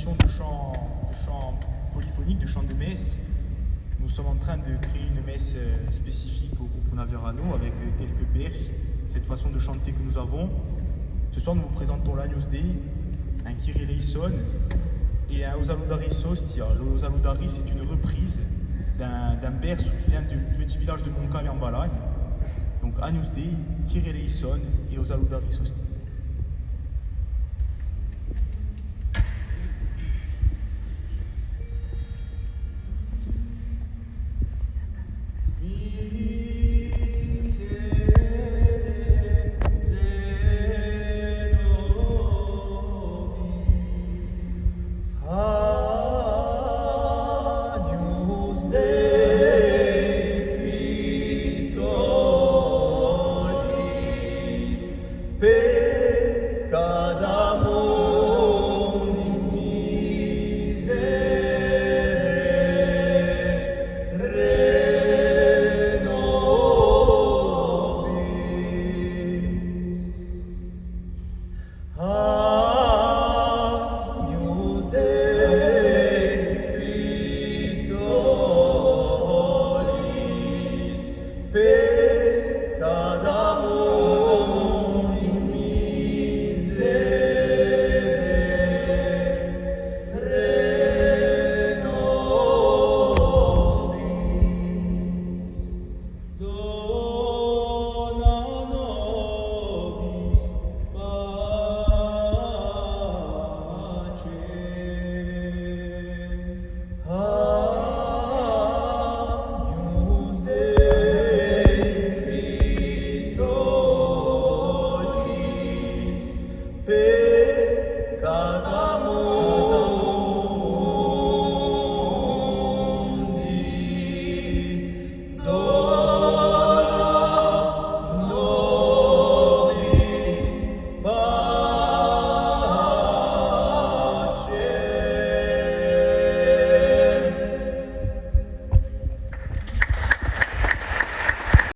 tradition de chant polyphonique, de chant de messe. Nous sommes en train de créer une messe spécifique au groupe Naverano avec quelques berces, cette façon de chanter que nous avons. Ce soir, nous vous présentons l'Agnus Dei, un Kyrie eleison et un Osaludari Sostia. Le Osaludari, c'est une reprise d'un berce qui vient du petit village de Moncale en Balagne. Donc Agnus Dei, Kyrie eleison et Osaludari Sostia.